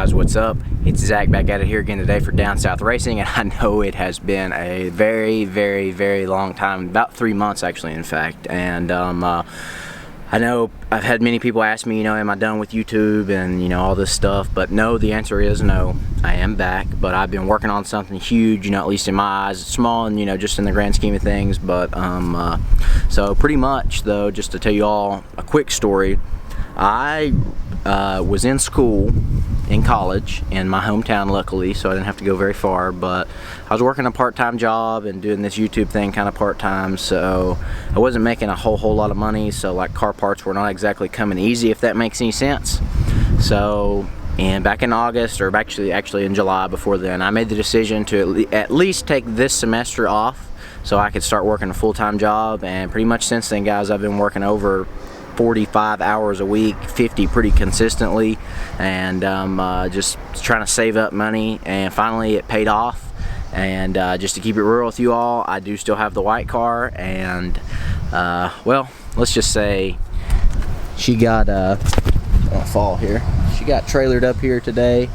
guys, what's up? It's Zach back at it here again today for Down South Racing, and I know it has been a very long time, about 3 months actually, in fact. And I know I've had many people ask me, am I done with YouTube and all this stuff, but no, the answer is no. I am back, but I've been working on something huge, at least in my eyes. It's small and just in the grand scheme of things, but so pretty much though, just to tell you all a quick story, I was in school in college in my hometown, luckily, so I didn't have to go very far, but I was working a part-time job and doing this YouTube thing kind of part-time, so I wasn't making a whole lot of money, so like car parts were not exactly coming easy, if that makes any sense. So back in August, or actually in July before then, I made the decision to at least take this semester off so I could start working a full-time job, and pretty much since then, guys, I've been working over 45 hours a week, 50 pretty consistently, and just trying to save up money, and finally it paid off. And just to keep it real with you all, I do still have the white car, and well, let's just say she got I'll fall here. She got trailered up here today.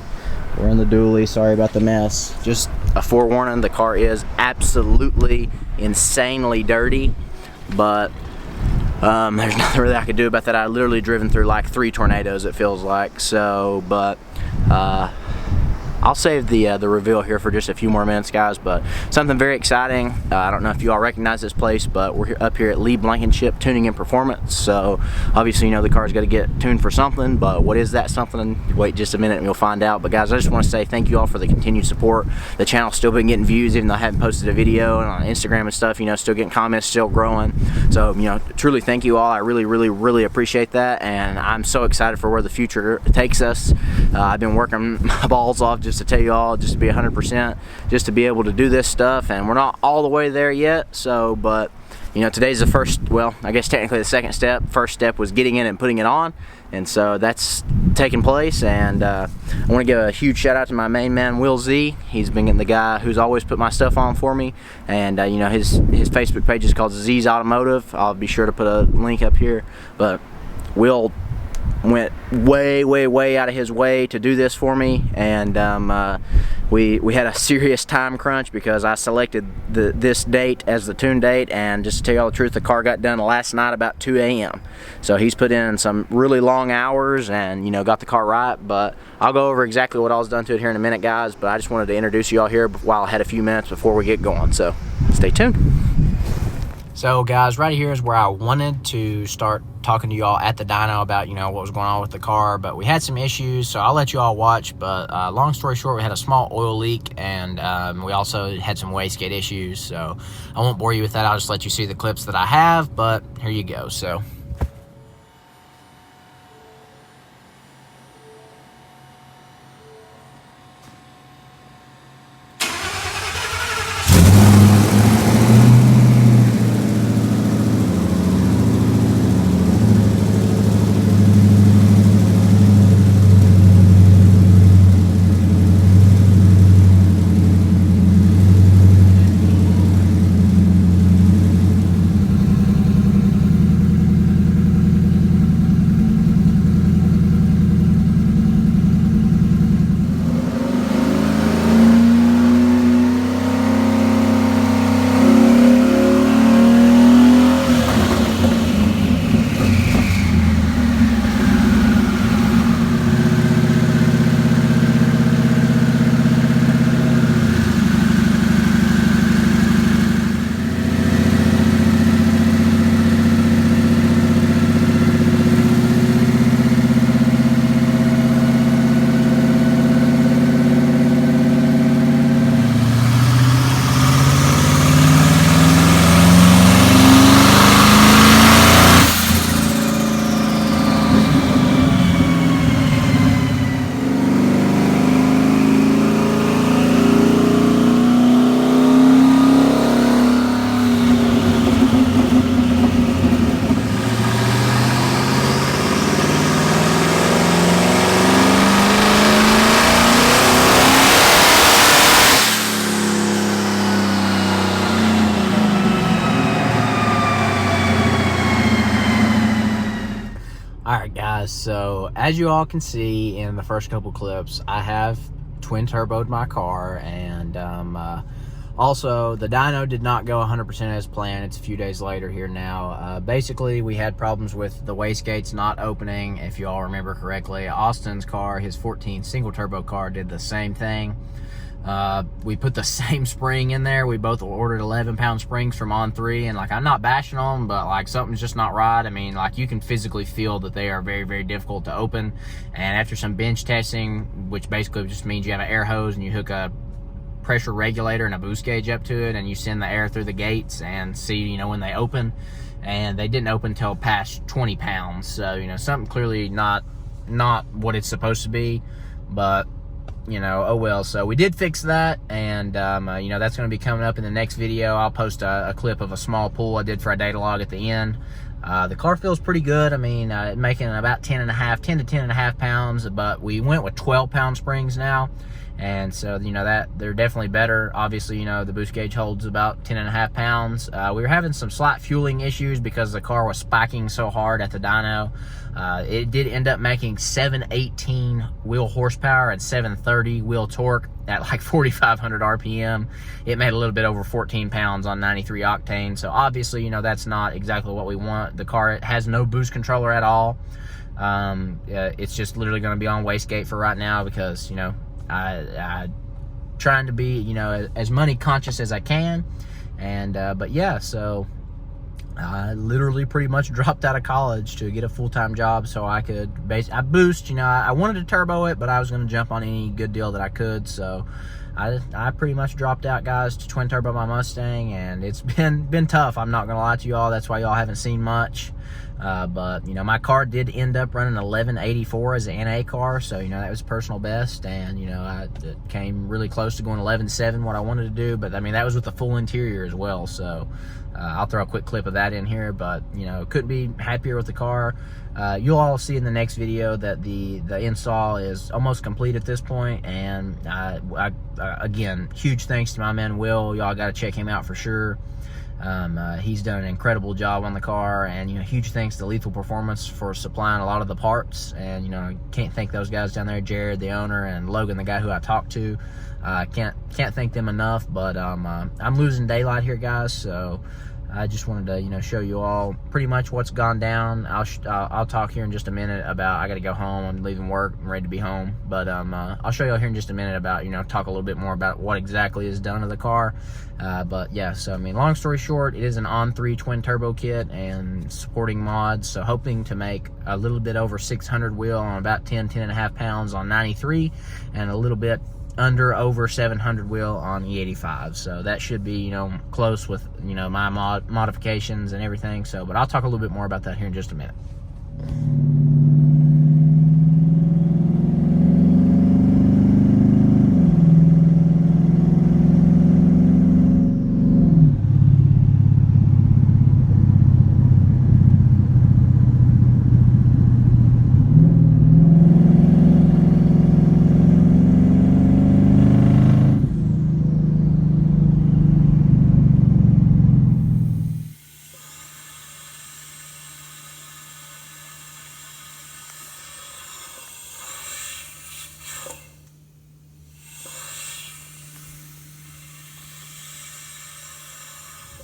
We're in the dually, sorry about the mess. Just a forewarning, the car is absolutely insanely dirty, but there's nothing really I could do about that. I literally driven through like 3 tornadoes, it feels like. So, but I'll save the reveal here for just a few more minutes, guys. But something very exciting. I don't know if you all recognize this place, but we're up here at Lee Blankenship Tuning and Performance. So obviously, the car's got to get tuned for something. But what is that something? Wait just a minute and you'll find out. But guys, I just want to say thank you all for the continued support. The channel's still been getting views, even though I haven't posted a video, and on Instagram and stuff. Still getting comments, still growing. So truly thank you all. I really appreciate that, and I'm so excited for where the future takes us. I've been working my balls off just to tell you all, just to be 100%, just to be able to do this stuff, and we're not all the way there yet. So, but today's the first, well, I guess technically the second step. First step was getting in and putting it on, and so that's taking place. And I want to give a huge shout out to my main man, Will Z. He's been the guy who's always put my stuff on for me, and his Facebook page is called Z's Automotive. I'll be sure to put a link up here. But Will went way out of his way to do this for me, and we had a serious time crunch because I selected this date as the tune date, and just to tell you all the truth, the car got done last night about 2 a.m. So he's put in some really long hours and got the car right. But I'll go over exactly what all's done to it here in a minute, guys, but I just wanted to introduce you all here while I had a few minutes before we get going, so stay tuned. So guys, right here is where I wanted to start talking to you all at the dyno about what was going on with the car, but we had some issues, so I'll let you all watch. But long story short, we had a small oil leak, and we also had some wastegate issues, so I won't bore you with that. I'll just let you see the clips that I have, but here you go. So guys, so as you all can see in the first couple clips, I have twin turboed my car, and also the dyno did not go 100% as planned. It's a few days later here now. Basically, we had problems with the wastegates not opening. If you all remember correctly, Austin's car, his 14 single turbo car, did the same thing. We put the same spring in there. We both ordered 11-pound springs from On3, and like, I'm not bashing on them, but like, something's just not right. I mean, like, you can physically feel that they are very, very difficult to open. And after some bench testing, which basically just means you have an air hose and you hook a pressure regulator and a boost gauge up to it, and you send the air through the gates and see, you know, when they open. And they didn't open until past 20 pounds. So, you know, something clearly not what it's supposed to be, but you know, oh well. So we did fix that, and you know, that's going to be coming up in the next video. I'll post a clip of a small pull I did for a data log at the end. The car feels pretty good. I mean, making about 10 to 10.5 pounds, but we went with 12-pound springs now. And so, you know, that they're definitely better. Obviously, you know, the boost gauge holds about 10.5 pounds. We were having some slight fueling issues because the car was spiking so hard at the dyno. It did end up making 718 wheel horsepower and 730 wheel torque at like 4,500 RPM. It made a little bit over 14 pounds on 93 octane. So obviously, you know, that's not exactly what we want. The car has no boost controller at all. It's just literally going to be on wastegate for right now because, you know, I trying to be, you know, as money conscious as I can. And but yeah, so I literally pretty much dropped out of college to get a full-time job so I could I boost, you know, I wanted to turbo it, but I was going to jump on any good deal that I could. So I pretty much dropped out, guys, to twin turbo my Mustang, and it's been tough. I'm not going to lie to you all. That's why y'all haven't seen much. But, you know, my car did end up running 1184 as an NA car, so, you know, that was personal best, and, you know, I came really close to going 11.7, what I wanted to do, but, I mean, that was with the full interior as well, so I'll throw a quick clip of that in here, but, you know, couldn't be happier with the car. You'll all see in the next video that the install is almost complete at this point, and again, huge thanks to my man Will. Y'all got to check him out for sure. He's done an incredible job on the car, and, you know, huge thanks to Lethal Performance for supplying a lot of the parts. And, you know, I can't thank those guys down there, Jared, the owner, and Logan, the guy who I talked to. Can't thank them enough. But I'm losing daylight here, guys, so I just wanted to, you know, show you all pretty much what's gone down. I'll talk here in just a minute about, I got to go home. I'm leaving work. I'm ready to be home. But I'll show you all here in just a minute about, you know, talk a little bit more about what exactly is done to the car. But yeah, so I mean, long story short, it is an On3 twin turbo kit and supporting mods. So hoping to make a little bit over 600 wheel on about 10.5 pounds on 93, and a little bit over 700 wheel on E85. So that should be, you know, close with, you know, my modifications and everything. So, but I'll talk a little bit more about that here in just a minute.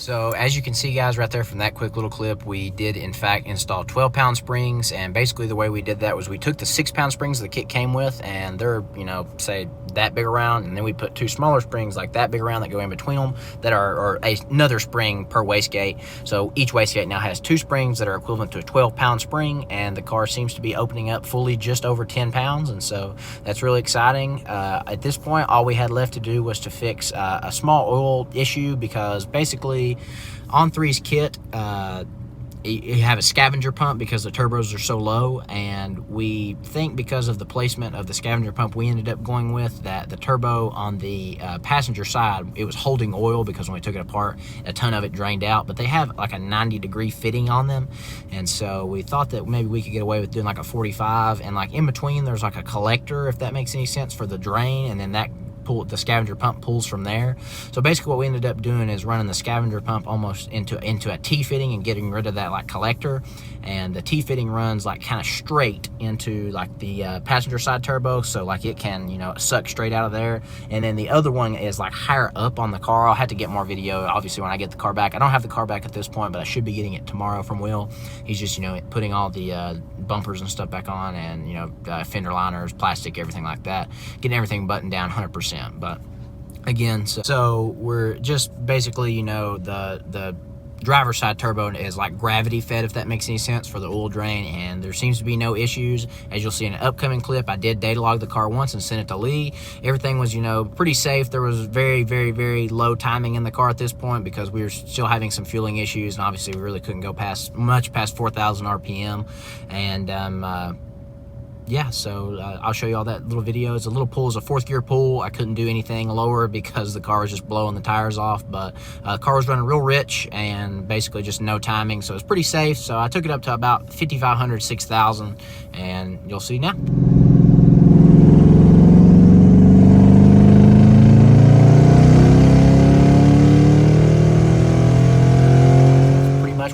So as you can see, guys, right there from that quick little clip, we did in fact install 12-pound springs, and basically the way we did that was we took the 6-pound springs the kit came with, and they're, you know, say that big around, and then we put 2 smaller springs like that big around that go in between them that are another spring per wastegate. So each wastegate now has 2 springs that are equivalent to a 12-pound spring, and the car seems to be opening up fully just over 10 pounds, and so that's really exciting. At this point, all we had left to do was to fix a small oil issue, because basically On3's kit, you have a scavenger pump because the turbos are so low, and we think because of the placement of the scavenger pump we ended up going with, that the turbo on the passenger side, it was holding oil because when we took it apart, a ton of it drained out, but they have like a 90-degree fitting on them, and so we thought that maybe we could get away with doing like a 45, and like in between there's like a collector, if that makes any sense, for the drain, and then that the scavenger pump pulls from there. So basically what we ended up doing is running the scavenger pump almost into a T-fitting and getting rid of that like collector. And the T-fitting runs like kind of straight into like the passenger side turbo, so like it can, you know, suck straight out of there. And then the other one is like higher up on the car. I'll have to get more video obviously when I get the car back. I don't have the car back at this point, but I should be getting it tomorrow from Will. He's just, you know, putting all the bumpers and stuff back on, and, you know, fender liners, plastic, everything like that, getting everything buttoned down 100%. But again, so we're just basically, you know, the driver's side turbo is like gravity fed, if that makes any sense, for the oil drain, and there seems to be no issues. As you'll see in an upcoming clip, I did data log the car once and sent it to Lee. Everything was, you know, pretty safe. There was very, very, very low timing in the car at this point because we were still having some fueling issues, and obviously we really couldn't go much past 4,000 RPM. And yeah, so I'll show you all that little video. It's a little pull, it's a 4th gear pull. I couldn't do anything lower because the car was just blowing the tires off, but the car was running real rich and basically just no timing, so it's pretty safe. So I took it up to about 5,500, 6,000, and you'll see now.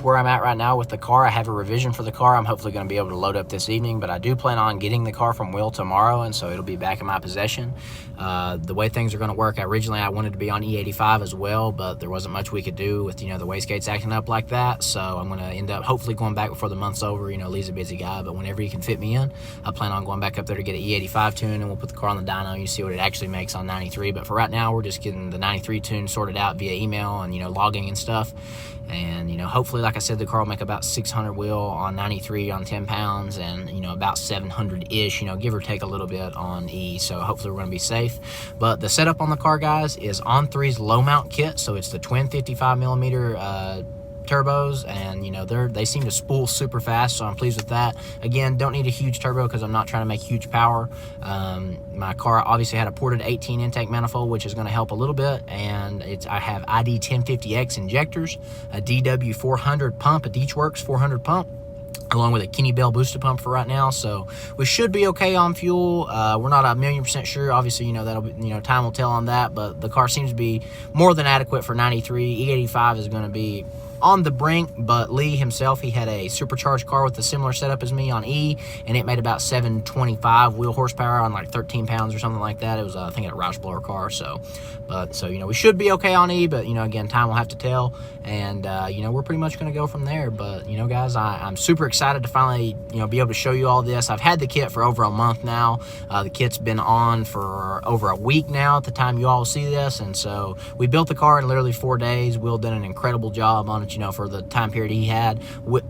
Where I'm at right now with the car. I have a revision for the car. I'm hopefully going to be able to load up this evening, but I do plan on getting the car from Will tomorrow, and so it'll be back in my possession. The way things are going to work, originally I wanted to be on E85 as well, but there wasn't much we could do with, you know, the wastegates acting up like that. So I'm going to end up hopefully going back before the month's over. You know, Lee's a busy guy, but whenever he can fit me in, I plan on going back up there to get an E85 tune, and we'll put the car on the dyno. You see what it actually makes on 93. But for right now, we're just getting the 93 tune sorted out via email and, you know, logging and stuff. And, you know, hopefully, like I said, the car will make about 600 wheel on 93 on 10 pounds, and, you know, about 700-ish, you know, give or take a little bit on E. So hopefully we're going to be safe. But the setup on the car, guys, is On3's low mount kit. So it's the twin 55 millimeter turbos, and, you know, they seem to spool super fast, so I'm pleased with that. Again, don't need a huge turbo because I'm not trying to make huge power. My car obviously had a ported 18 intake manifold, which is going to help a little bit, and I have ID 1050X injectors, a DW 400 pump, a Deechworks 400 pump, along with a Kenny Bell booster pump for right now. So we should be okay on fuel. We're not 1,000,000% sure. Obviously, you know, that'll be, you know, time will tell on that, but the car seems to be more than adequate for 93. E85 is going to be on the brink, but Lee himself, he had a supercharged car with a similar setup as me on E, and it made about 725 wheel horsepower on like 13 pounds or something like that. It was, I think, a Roush blower car. So, you know, we should be okay on E, but, you know, again, time will have to tell, and, you know, we're pretty much going to go from there. But, you know, guys, I'm super excited to finally, you know, be able to show you all this. I've had the kit for over a month now. The kit's been on for over a week now at the time you all see this, and so we built the car in literally 4 days. Will done an incredible job on it, you know, for the time period he had.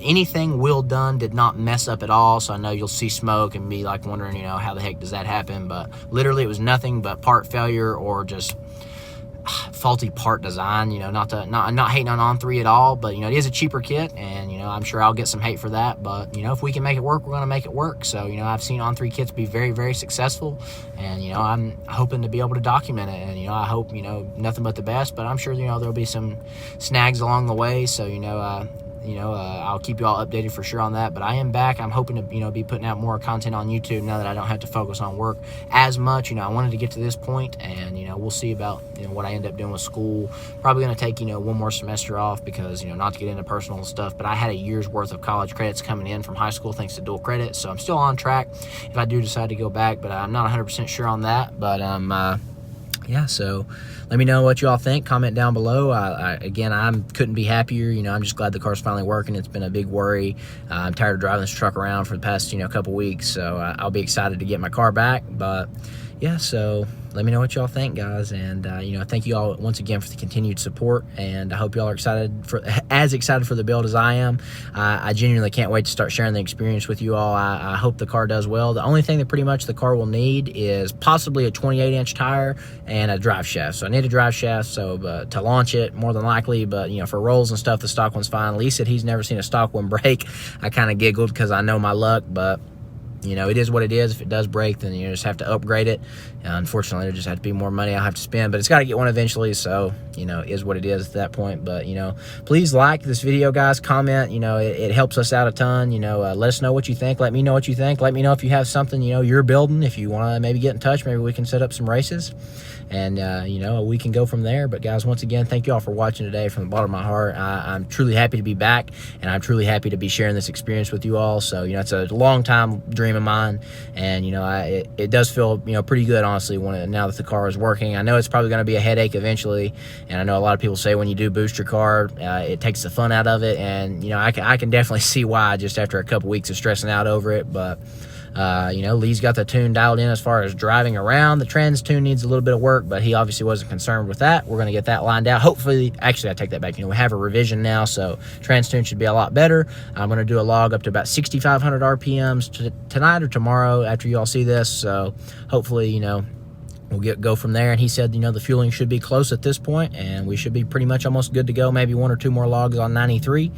Anything Will done did not mess up at all, so I know you'll see smoke and be like wondering, you know, how the heck does that happen? But literally it was nothing but part failure or just faulty part design. You know, not hating on On3 at all, but, you know, it is a cheaper kit, and, you know, I'm sure I'll get some hate for that, but, you know, if we can make it work, we're going to make it work. So, you know, I've seen On3 kits be very, very successful, and, you know, I'm hoping to be able to document it, and, you know, I hope, you know, nothing but the best, but I'm sure, you know, there'll be some snags along the way. So, you know, I'll keep you all updated for sure on that. But I am back. I'm hoping to, you know, be putting out more content on YouTube now that I don't have to focus on work as much. You know, I wanted to get to this point, and, you know, we'll see about, you know, what I end up doing with school. Probably going to take, you know, one more semester off because, you know, not to get into personal stuff, but I had a year's worth of college credits coming in from high school thanks to dual credit. So I'm still on track if I do decide to go back, but I'm not 100% sure on that. But yeah, so let me know what you all think. Comment down below. Again, I couldn't be happier. You know, I'm just glad the car's finally working. It's been a big worry. I'm tired of driving this truck around for the past, you know, couple weeks. So I'll be excited to get my car back. But yeah, so let me know what y'all think, guys. And, you know, thank you all once again for the continued support. And I hope y'all are as excited for the build as I am. I genuinely can't wait to start sharing the experience with you all. I hope the car does well. The only thing that pretty much the car will need is possibly a 28-inch tire and a drive shaft. So I need a drive shaft to launch it, more than likely. But, you know, for rolls and stuff, the stock one's fine. Lee said he's never seen a stock one break. I kind of giggled because I know my luck, but, you know, it is what it is. If it does break, then you just have to upgrade it. Unfortunately, there just had to be more money I'll have to spend, but it's got to get one eventually, so, you know, is what it is at that point. But, you know, please like this video, guys, comment, you know, it helps us out a ton. You know, let us know what you think. Let me know what you think. Let me know if you have something, you know, you're building. If you want to maybe get in touch, maybe we can set up some races, and you know, we can go from there. But guys, once again, thank you all for watching today. From the bottom of my heart, I'm truly happy to be back, and I'm truly happy to be sharing this experience with you all. So, you know, it's a long time dream of mine, and, you know, it does feel, you know, pretty good, honestly, now that the car is working. I know it's probably going to be a headache eventually, and I know a lot of people say when you do boost your car, it takes the fun out of it, and, you know, I can definitely see why just after a couple weeks of stressing out over it. But you know, Lee's got the tune dialed in as far as driving around. The trans tune needs a little bit of work, but he obviously wasn't concerned with that. We're going to get that lined out. Hopefully, actually, I take that back. You know, we have a revision now, so trans tune should be a lot better. I'm going to do a log up to about 6,500 RPMs tonight or tomorrow after you all see this. So hopefully, you know, we'll go from there. And he said, you know, the fueling should be close at this point, and we should be pretty much almost good to go. Maybe 1 or 2 more logs on 93.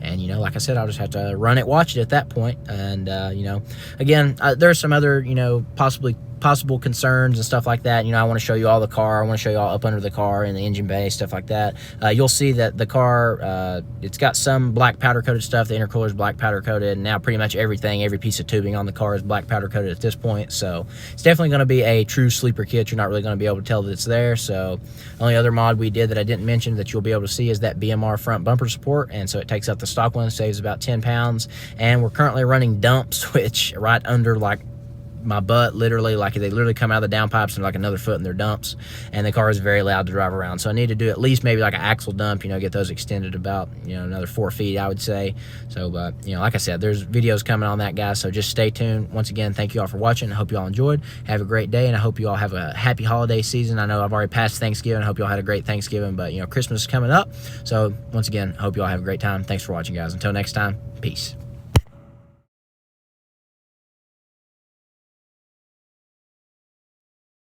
And, you know, like I said, I'll just have to run it, watch it at that point. And, you know, again, there's some other, you know, possible concerns and stuff like that. You know, I want to show you all the car. I want to show you all up under the car in the engine bay, stuff like that. You'll see that the car, it's got some black powder coated stuff. The intercooler is black powder coated, and now pretty much everything, every piece of tubing on the car is black powder coated at this point. So it's definitely going to be a true sleeper kit. You're not really going to be able to tell that it's there. So the only other mod we did that I didn't mention that you'll be able to see is that BMR front bumper support, and so it takes out the stock one, saves about 10 pounds. And we're currently running dumps, which right under like my butt, literally, like they literally come out of the downpipes and like another foot in their dumps, and the car is very loud to drive around. So I need to do at least maybe like an axle dump, you know, get those extended about, you know, another 4 feet, I would say. So, but, you know, like I said, there's videos coming on that, guys, so just stay tuned. Once again, thank you all for watching. I hope you all enjoyed. Have a great day, and I hope you all have a happy holiday season. I know I've already passed Thanksgiving. I hope you all had a great Thanksgiving, but, you know, Christmas is coming up. So once again, I hope you all have a great time. Thanks for watching, guys. Until next time, peace.